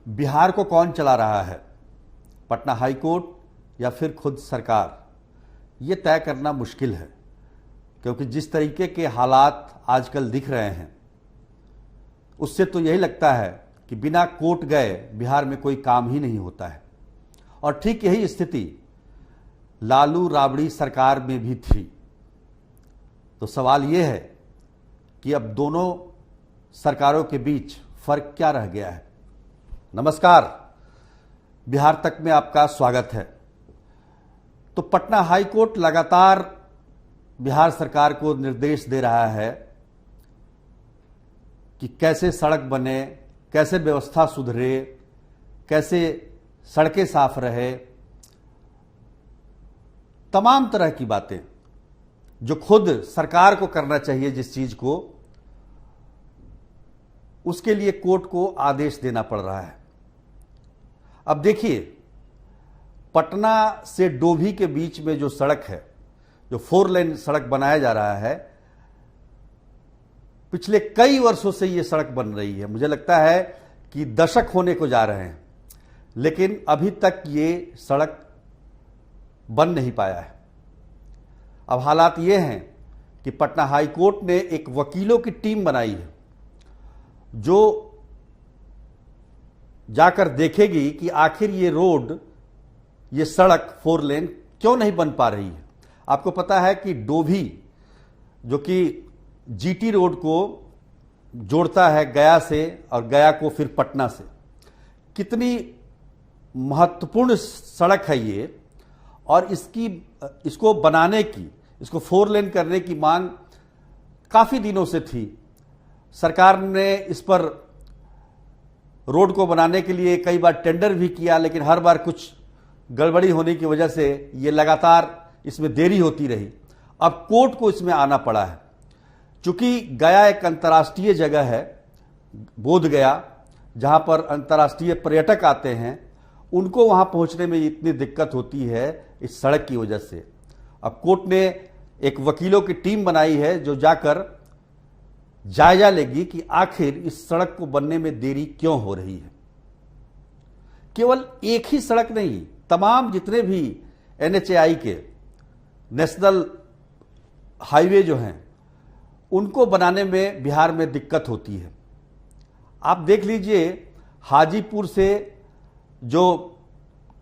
बिहार को कौन चला रहा है, पटना हाई कोर्ट या फिर खुद सरकार, ये तय करना मुश्किल है। क्योंकि जिस तरीके के हालात आजकल दिख रहे हैं उससे तो यही लगता है कि बिना कोर्ट गए बिहार में कोई काम ही नहीं होता है। और ठीक यही स्थिति लालू राबड़ी सरकार में भी थी। तो सवाल यह है कि अब दोनों सरकारों के बीच फर्क क्या रह गया है। नमस्कार, बिहार तक में आपका स्वागत है। तो पटना हाई कोर्ट लगातार बिहार सरकार को निर्देश दे रहा है कि कैसे सड़क बने, कैसे व्यवस्था सुधरे, कैसे सड़कें साफ रहे, तमाम तरह की बातें जो खुद सरकार को करना चाहिए जिस चीज को, उसके लिए कोर्ट को आदेश देना पड़ रहा है। अब देखिए, पटना से डोभी के बीच में जो सड़क है, जो 4 लेन सड़क बनाया जा रहा है, पिछले कई वर्षों से ये सड़क बन रही है। मुझे लगता है कि दशक होने को जा रहे हैं, लेकिन अभी तक ये सड़क बन नहीं पाया है। अब हालात ये हैं कि पटना हाई कोर्ट ने एक वकीलों की टीम बनाई है जो जाकर देखेगी कि आखिर ये रोड, ये सड़क 4 लेन क्यों नहीं बन पा रही है। आपको पता है कि डोभी, जो कि जीटी रोड को जोड़ता है गया से और गया को फिर पटना से, कितनी महत्वपूर्ण सड़क है ये। और इसको बनाने की, इसको 4 लेन करने की मांग काफी दिनों से थी। सरकार ने इस पर रोड को बनाने के लिए कई बार टेंडर भी किया, लेकिन हर बार कुछ गड़बड़ी होने की वजह से ये लगातार इसमें देरी होती रही। अब कोर्ट को इसमें आना पड़ा है। चूंकि गया एक अंतर्राष्ट्रीय जगह है, बोध गया, जहां पर अंतर्राष्ट्रीय पर्यटक आते हैं, उनको वहां पहुंचने में इतनी दिक्कत होती है इस सड़क की वजह से। अब कोर्ट ने एक वकीलों की टीम बनाई है जो जाकर जायजा लेगी कि आखिर इस सड़क को बनने में देरी क्यों हो रही है। केवल एक ही सड़क नहीं, तमाम जितने भी NHAI के नेशनल हाईवे जो हैं, उनको बनाने में बिहार में दिक्कत होती है। आप देख लीजिए, हाजीपुर से जो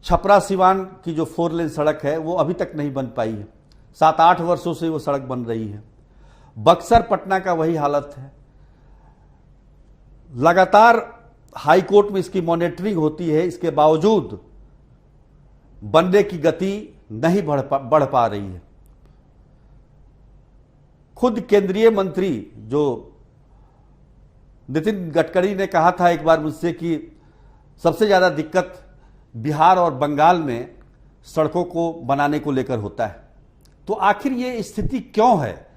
छपरा सिवान की जो 4 लेन सड़क है वो अभी तक नहीं बन पाई है। 7-8 वर्षों से वो सड़क बन रही है। बक्सर पटना का वही हालत है। लगातार हाई कोर्ट में इसकी मॉनिटरिंग होती है, इसके बावजूद बनने की गति नहीं बढ़ पा रही है। खुद केंद्रीय मंत्री जो नितिन गडकरी ने कहा था एक बार मुझसे कि सबसे ज्यादा दिक्कत बिहार और बंगाल में सड़कों को बनाने को लेकर होता है। तो आखिर ये स्थिति क्यों है?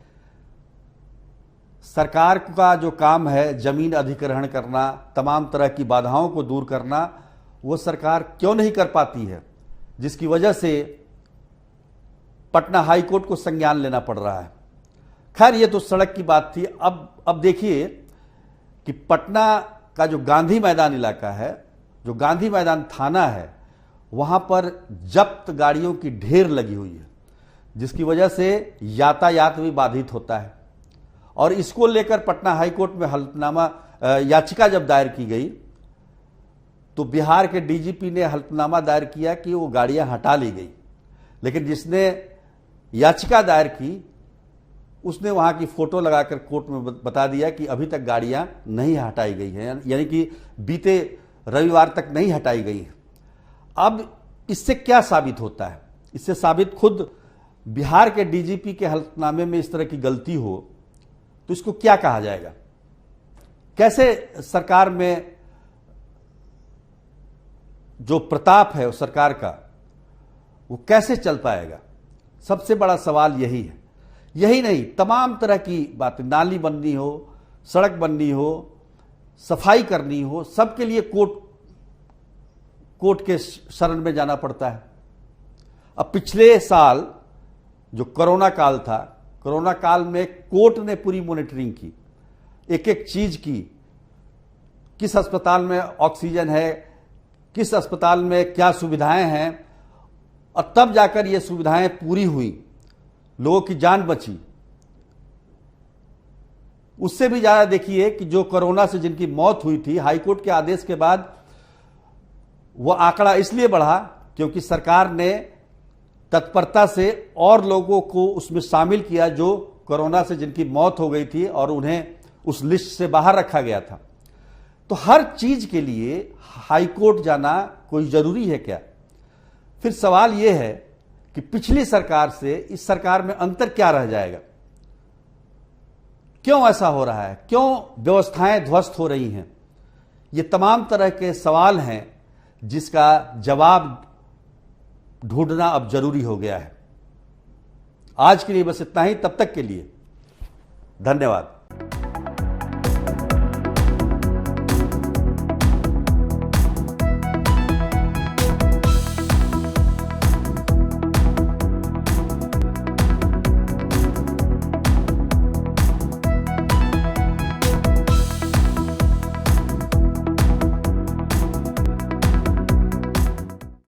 सरकार का जो काम है जमीन अधिग्रहण करना, तमाम तरह की बाधाओं को दूर करना, वो सरकार क्यों नहीं कर पाती है, जिसकी वजह से पटना हाई कोर्ट को संज्ञान लेना पड़ रहा है। खैर, ये तो सड़क की बात थी। अब देखिए कि पटना का जो गांधी मैदान इलाका है, जो गांधी मैदान थाना है, वहां पर जब्त गाड़ियों की ढेर लगी हुई है, जिसकी वजह से यातायात भी बाधित होता है। और इसको लेकर पटना हाई कोर्ट में हल्फनामा याचिका जब दायर की गई तो बिहार के डीजीपी ने हल्फनामा दायर किया कि वो गाड़ियां हटा ली गई। लेकिन जिसने याचिका दायर की उसने वहां की फोटो लगाकर कोर्ट में बता दिया कि अभी तक गाड़ियां नहीं हटाई गई हैं, यानी कि बीते रविवार तक नहीं हटाई गई है। अब इससे क्या साबित होता है? इससे साबित, खुद बिहार के डीजीपी के हल्फनामे में इस तरह की गलती हो तो इसको क्या कहा जाएगा? कैसे सरकार में जो प्रताप है उस सरकार का, वो कैसे चल पाएगा? सबसे बड़ा सवाल यही है। यही नहीं, तमाम तरह की बातें, नाली बननी हो, सड़क बननी हो, सफाई करनी हो, सबके लिए कोर्ट के शरण में जाना पड़ता है। अब पिछले साल जो कोरोना काल था, कोरोना काल में कोर्ट ने पूरी मॉनिटरिंग की, एक एक चीज की, किस अस्पताल में ऑक्सीजन है, किस अस्पताल में क्या सुविधाएं हैं, और तब जाकर ये सुविधाएं पूरी हुई, लोगों की जान बची। उससे भी ज्यादा देखिए कि जो कोरोना से जिनकी मौत हुई थी, हाईकोर्ट के आदेश के बाद वो आंकड़ा इसलिए बढ़ा क्योंकि सरकार ने तत्परता से और लोगों को उसमें शामिल किया जो कोरोना से जिनकी मौत हो गई थी और उन्हें उस लिस्ट से बाहर रखा गया था। तो हर चीज के लिए हाईकोर्ट जाना कोई जरूरी है क्या? फिर सवाल यह है कि पिछली सरकार से इस सरकार में अंतर क्या रह जाएगा? क्यों ऐसा हो रहा है? क्यों व्यवस्थाएं ध्वस्त हो रही हैं? ये तमाम तरह के सवाल हैं जिसका जवाब ढूंढना अब जरूरी हो गया है। आज के लिए बस इतना ही। तब तक के लिए धन्यवाद।